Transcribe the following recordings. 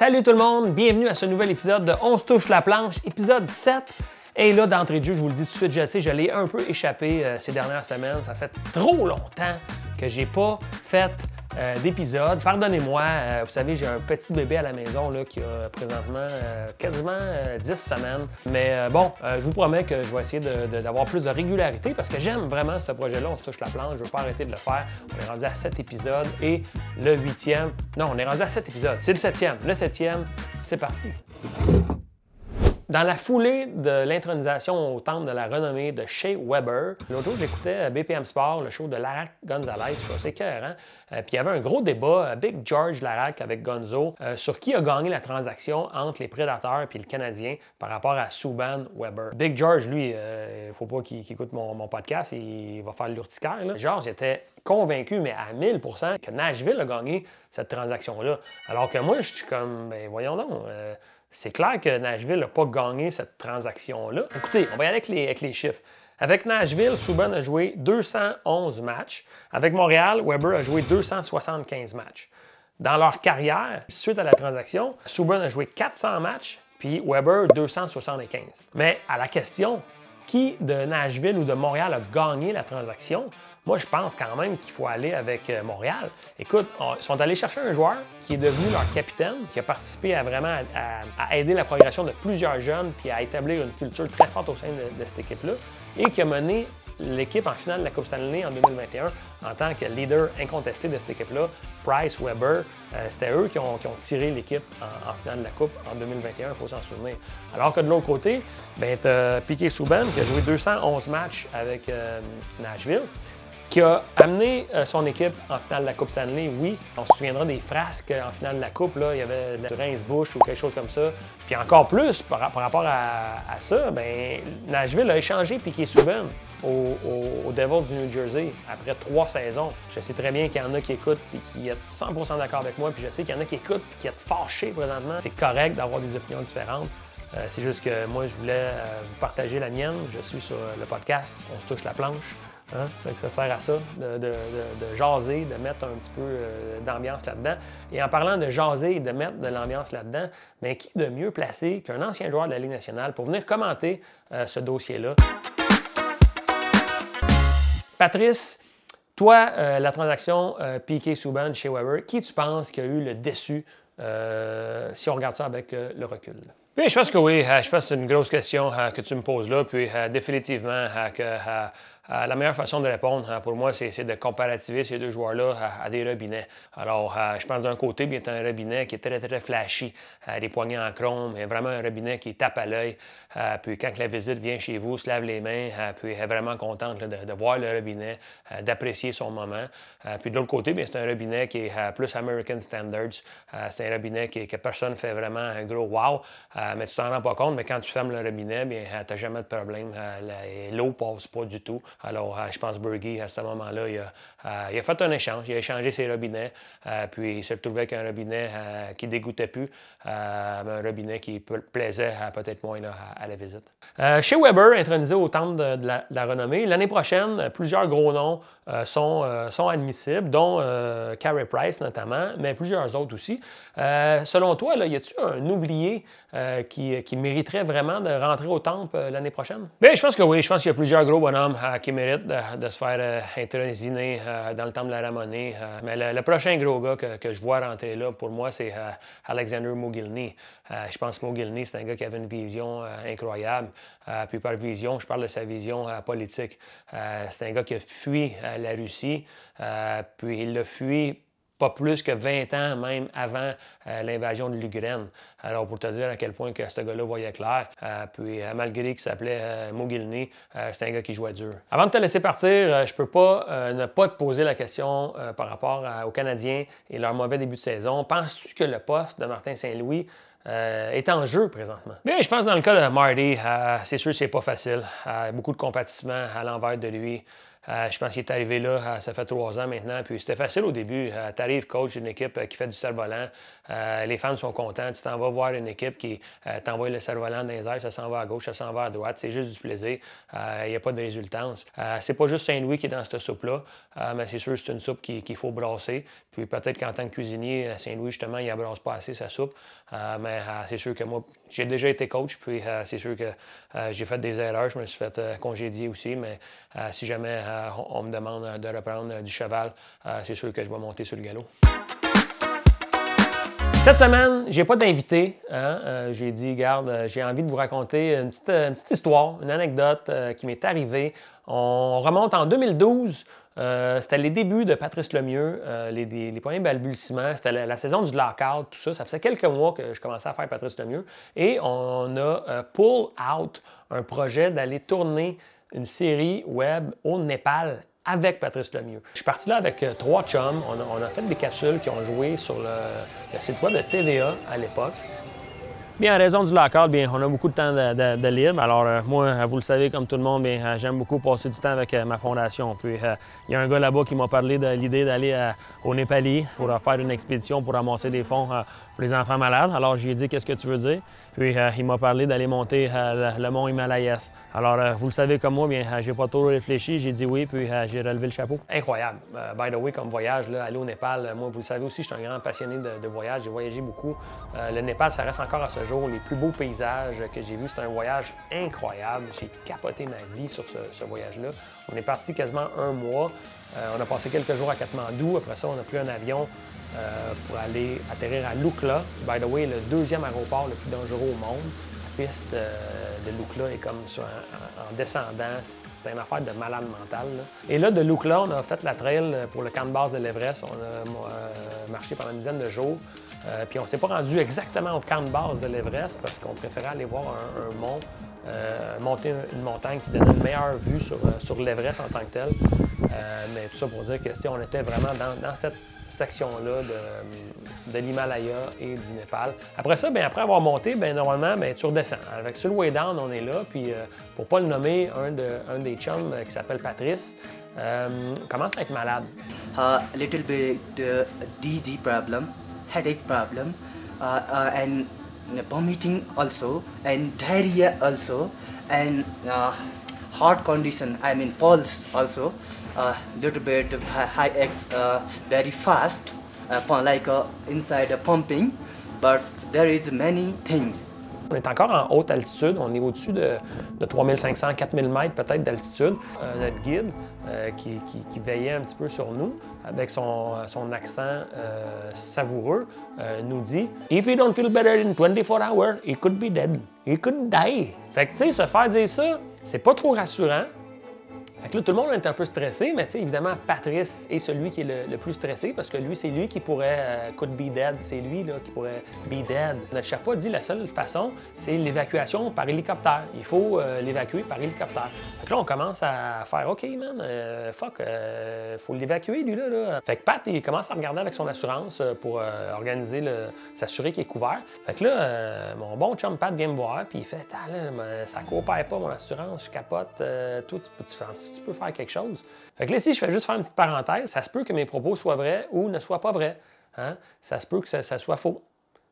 Salut tout le monde, bienvenue à ce nouvel épisode de On se touche la planche, épisode 7. Et là, d'entrée de jeu, je vous le dis tout de suite, je sais, je l'ai un peu échappé ces dernières semaines. Ça fait trop longtemps que j'ai pas fait d'épisode. Pardonnez-moi, vous savez, j'ai un petit bébé à la maison là, qui a présentement quasiment 10 semaines. Mais bon, je vous promets que je vais essayer d'avoir plus de régularité parce que j'aime vraiment ce projet-là. On se touche la planche, je ne veux pas arrêter de le faire. On est rendu à 7 épisodes et le 8e... Non, on est rendu à 7 épisodes. C'est le 7e. Le 7e, c'est parti. Dans la foulée de l'intronisation au temple de la renommée de Shea Weber, l'autre jour, j'écoutais BPM Sport, le show de Larac Gonzalez, je suis écœurant. Puis il y avait un gros débat, Big George Larac avec Gonzo, sur qui a gagné la transaction entre les Prédateurs et le Canadien par rapport à Subban Weber. Big George, lui, il ne faut pas qu'il écoute mon podcast, il va faire l'urticaire. George était convaincu, mais à 1000%, que Nashville a gagné cette transaction-là. Alors que moi, je suis comme, ben voyons donc... c'est clair que Nashville n'a pas gagné cette transaction-là. Écoutez, on va y aller avec les chiffres. Avec Nashville, Subban a joué 211 matchs. Avec Montréal, Weber a joué 275 matchs. Dans leur carrière, suite à la transaction, Subban a joué 400 matchs, puis Weber 275. Mais à la question, qui de Nashville ou de Montréal a gagné la transaction? Moi, je pense quand même qu'il faut aller avec Montréal. Écoute, ils sont allés chercher un joueur qui est devenu leur capitaine, qui a participé à vraiment à aider la progression de plusieurs jeunes puis à établir une culture très forte au sein de cette équipe-là et qui a mené l'équipe en finale de la Coupe Stanley en 2021 en tant que leader incontesté de cette équipe-là. Price, Weber, c'était eux qui ont tiré l'équipe en finale de la Coupe en 2021, il faut s'en souvenir. Alors que de l'autre côté, tu as Piquet Subban qui a joué 211 matchs avec Nashville, qui a amené son équipe en finale de la Coupe Stanley, oui. On se souviendra des frasques en finale de la Coupe, là, il y avait du rince-bouche ou quelque chose comme ça. Puis encore plus, par rapport à ça, Nashville a échangé Piquet Subban au Devils du New Jersey après 3 saisons. Je sais très bien qu'il y en a qui écoutent et qui sont 100% d'accord avec moi, puis je sais qu'il y en a qui écoutent et qui sont fâchés présentement. C'est correct d'avoir des opinions différentes. C'est juste que moi, je voulais vous partager la mienne. Je suis sur le podcast « On se touche la planche ». Hein? Donc ça sert à ça, de jaser, de mettre un petit peu d'ambiance là-dedans. Et en parlant de jaser et de mettre de l'ambiance là-dedans, bien, qui de mieux placé qu'un ancien joueur de la Ligue nationale pour venir commenter ce dossier-là? Patrice, toi, la transaction Piquet Subban chez Weber, qui tu penses qui a eu le déçu si on regarde ça avec le recul? Bien, je pense que oui. Je pense que c'est une grosse question que tu me poses là. Puis définitivement la meilleure façon de répondre pour moi, c'est de comparativer ces deux joueurs-là à des robinets. Alors, je pense d'un côté, bien, tu as un robinet qui est très, très flashy, des poignées en chrome, mais vraiment un robinet qui tape à l'œil. Puis quand la visite vient chez vous, se lave les mains, puis est vraiment contente là, de voir le robinet, d'apprécier son moment. Puis de l'autre côté, bien, c'est un robinet qui est plus American Standards. C'est un robinet que personne ne fait vraiment un gros wow, mais tu t'en rends pas compte. Mais quand tu fermes le robinet, bien, tu n'as jamais de problème. L'eau ne passe pas du tout. Alors, je pense que Bergie, à ce moment-là, il a fait un échange. Il a échangé ses robinets, puis il s'est retrouvé avec un robinet qui ne dégoûtait plus, un robinet qui plaisait peut-être moins là, à la visite. Chez Weber, intronisé au temple de la renommée, l'année prochaine, plusieurs gros noms sont admissibles, dont Carey Price notamment, mais plusieurs autres aussi. Selon toi, là, y a-t-il un oublié qui mériterait vraiment de rentrer au temple l'année prochaine? Bien, je pense que oui. Je pense qu'il y a plusieurs gros bonhommes qui méritent de se faire intronisiner dans le temple de la renommée. Mais le prochain gros gars que je vois rentrer là, pour moi, c'est Alexander Mogilny. Je pense que Mogilny, c'est un gars qui avait une vision incroyable. Puis par vision, je parle de sa vision politique. C'est un gars qui a fui la Russie, puis il l'a fui pas plus que 20 ans, même avant l'invasion de l'Ukraine. Alors, pour te dire à quel point que ce gars-là voyait clair, puis malgré qu'il s'appelait Mogilny, c'est un gars qui jouait dur. Avant de te laisser partir, je peux pas ne pas te poser la question par rapport aux Canadiens et leur mauvais début de saison. Penses-tu que le poste de Martin Saint-Louis est en jeu présentement? Bien, je pense dans le cas de Marty, c'est sûr que c'est pas facile. Beaucoup de compatissement à l'envers de lui. Je pense qu'il est arrivé là, ça fait 3 ans maintenant. Puis c'était facile au début. Tu arrives coach d'une équipe qui fait du cerf-volant. Les fans sont contents. Tu t'en vas voir une équipe qui t'envoie le cerf-volant dans les airs, ça s'en va à gauche, ça s'en va à droite. C'est juste du plaisir. Il n'y a pas de résultance. C'est pas juste Saint-Louis qui est dans cette soupe-là, mais c'est sûr que c'est une soupe qu'il faut brasser. Puis peut-être qu'en tant que cuisinier, Saint-Louis, justement, il n'abrasse pas assez sa soupe. Mais c'est sûr que moi, j'ai déjà été coach, puis c'est sûr que j'ai fait des erreurs. Je me suis fait congédier aussi, mais si jamais on me demande de reprendre du cheval, c'est sûr que je vais monter sur le galop. Cette semaine, j'ai pas d'invité. Hein? J'ai dit, regarde, j'ai envie de vous raconter une petite histoire, une anecdote qui m'est arrivée. On remonte en 2012. C'était les débuts de Patrice Lemieux, les premiers balbutiements. C'était la saison du lockout, tout ça. Ça faisait quelques mois que je commençais à faire Patrice Lemieux. Et on a pull out un projet d'aller tourner une série web au Népal avec Patrice Lemieux. Je suis parti là avec 3 chums. On a fait des capsules qui ont joué sur le site web de TVA à l'époque. Bien, en raison du lockout, bien, on a beaucoup de temps de libre. Alors, moi, vous le savez, comme tout le monde, bien, j'aime beaucoup passer du temps avec ma fondation. Puis, il y a un gars là-bas qui m'a parlé de l'idée d'aller au Népali pour faire une expédition pour ramasser des fonds pour les enfants malades. Alors, j'ai dit, qu'est-ce que tu veux dire? Puis, il m'a parlé d'aller monter le mont Himalayas. Alors, vous le savez comme moi, bien, j'ai pas trop réfléchi, j'ai dit oui, puis j'ai relevé le chapeau. Incroyable. By the way, comme voyage, là, aller au Népal, moi, vous le savez aussi, je suis un grand passionné de voyage. J'ai voyagé beaucoup. Le Népal, ça reste encore à ce jour les plus beaux paysages que j'ai vus. C'était un voyage incroyable. J'ai capoté ma vie sur ce voyage-là. On est parti quasiment 1 mois. On a passé quelques jours à Katmandou. Après ça, on a pris un avion pour aller atterrir à Lukla. By the way, le 2e aéroport le plus dangereux au monde. La piste de Lukla est comme en descendant. C'est une affaire de malade mental. Là. Et là, de Lukla, on a fait la trail pour le camp de base de l'Everest. On a marché pendant une dizaine de jours. Puis on ne s'est pas rendu exactement au camp de base de l'Everest parce qu'on préférait aller voir un mont, monter une montagne qui donnait une meilleure vue sur l'Everest en tant que tel. Mais tout ça pour dire que on était vraiment dans cette section-là de l'Himalaya et du Népal. Après ça, bien, après avoir monté, bien, normalement, bien, tu redescends. Avec sur le way down, on est là. Puis pour ne pas le nommer, un des chums qui s'appelle Patrice commence à être malade. Little bit dizzy problem, headache problem, and vomiting also, and diarrhea also, and heart condition, I mean pulse also, little bit high X, very fast, like inside pumping, but there is many things. On est encore en haute altitude, on est au-dessus de 3500, 4000 mètres peut-être d'altitude. Notre guide qui veillait un petit peu sur nous, avec son accent savoureux, nous dit « If you don't feel better in 24 hours, he could be dead. He could die. » Fait que tu sais, se faire dire ça, c'est pas trop rassurant. Fait que là, tout le monde est un peu stressé, mais tu sais, évidemment, Patrice est celui qui est le plus stressé parce que lui, c'est lui qui pourrait could be dead. C'est lui là, qui pourrait be dead. Notre Sherpa dit la seule façon, c'est l'évacuation par hélicoptère. Il faut l'évacuer par hélicoptère. Fait que là, on commence à faire OK, man, faut l'évacuer, lui, là. Fait que Pat, il commence à regarder avec son assurance pour organiser s'assurer qu'il est couvert. Fait que là, mon bon chum Pat vient me voir, puis il fait « Ah là, ça coopère pas, mon assurance, je capote. Toi, tu peux faire quelque chose. » Fait que là, ici, je fais juste faire une petite parenthèse. Ça se peut que mes propos soient vrais ou ne soient pas vrais. Hein? Ça se peut que ça soit faux.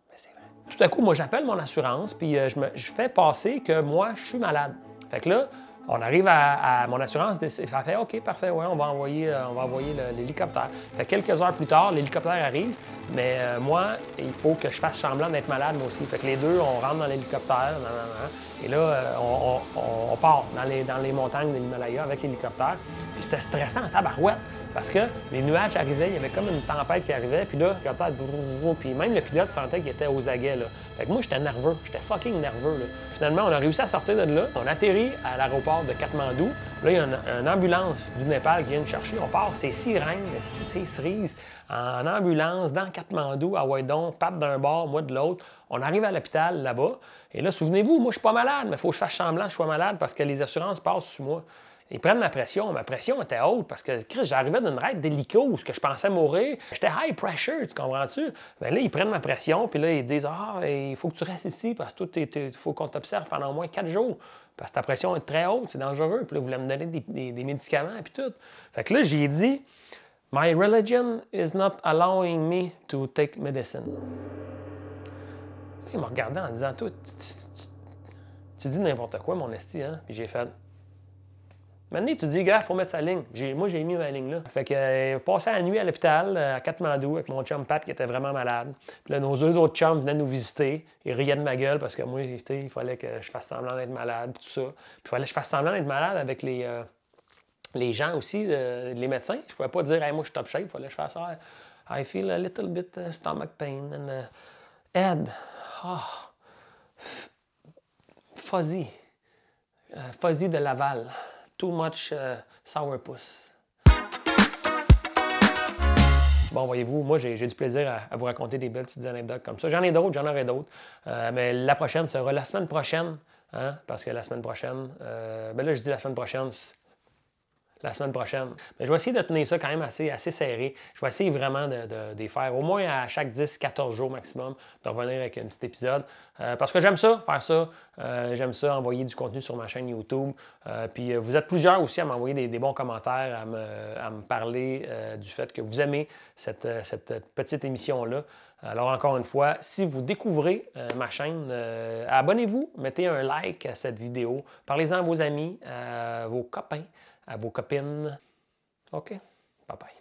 Mais c'est vrai. Tout à coup, moi, j'appelle mon assurance, puis je fais passer que moi, je suis malade. Fait que là, on arrive à mon assurance, elle fait « OK, parfait, ouais, on va envoyer l'hélicoptère. » Fait que quelques heures plus tard, l'hélicoptère arrive, mais moi, il faut que je fasse semblant d'être malade, moi aussi. Fait que les deux, on rentre dans l'hélicoptère, et là, on part dans les montagnes de l'Himalaya avec l'hélicoptère. Puis c'était stressant en tabarouette, parce que les nuages arrivaient, il y avait comme une tempête qui arrivait, puis là, l'hélicoptère, puis même le pilote sentait qu'il était aux aguets, là. Fait que moi, j'étais nerveux, j'étais fucking nerveux, là. Finalement, on a réussi à sortir de là, on atterrit à l'aéroport de Katmandou. Là, il y a une ambulance du Népal qui vient nous chercher. On part, c'est sirène, c'est cerise, en ambulance dans Katmandou, à Waidon, Pat d'un bord, moi de l'autre. On arrive à l'hôpital là-bas. Et là, souvenez-vous, moi, je suis pas malade, mais il faut que je fasse semblant que je sois malade parce que les assurances passent sur moi. Ils prennent ma pression. Ma pression était haute parce que, Chris, j'arrivais d'une raide d'hélico, ce que je pensais mourir. J'étais high pressure, tu comprends-tu? Mais là, ils prennent ma pression, puis là, ils disent « Ah, il faut que tu restes ici parce que il faut qu'on t'observe pendant au moins 4 jours. Parce que ta pression est très haute, c'est dangereux. » Puis là, ils voulaient me donner des médicaments, puis tout. Fait que là, j'ai dit « My religion is not allowing me to take medicine. » Il m'a regardé en disant « Toi, tu dis n'importe quoi, mon esti, hein? » Puis j'ai fait « Maintenant, tu dis, gars, il faut mettre sa ligne. » Moi, j'ai mis ma ligne là. Fait que passé la nuit à l'hôpital, à Katmandou, avec mon chum Pat qui était vraiment malade. Puis là, nos deux autres chums venaient nous visiter. Ils riaient de ma gueule parce que moi, il fallait que je fasse semblant d'être malade, tout ça. Puis il fallait que je fasse semblant d'être malade avec les gens aussi, les médecins. Je ne pouvais pas dire, hey, moi, je suis top shape. Il fallait que je fasse ça. I feel a little bit stomach pain and head. Fuzzy. Fuzzy de Laval. Too much sourpuss. Bon, voyez-vous, moi, j'ai du plaisir à vous raconter des belles petites anecdotes comme ça. J'en ai d'autres, j'en aurai d'autres. Mais la prochaine sera la semaine prochaine. Hein, parce que la semaine prochaine... ben là, je dis la semaine prochaine... La semaine prochaine. Mais je vais essayer de tenir ça quand même assez serré. Je vais essayer vraiment de faire au moins à chaque 10-14 jours maximum, de revenir avec un petit épisode. Parce que j'aime ça, faire ça. J'aime ça, envoyer du contenu sur ma chaîne YouTube. Puis vous êtes plusieurs aussi à m'envoyer des bons commentaires, à me parler du fait que vous aimez cette petite émission-là. Alors encore une fois, si vous découvrez ma chaîne, abonnez-vous, mettez un like à cette vidéo, parlez-en à vos amis, à vos copains, à vos copines. OK? Bye bye.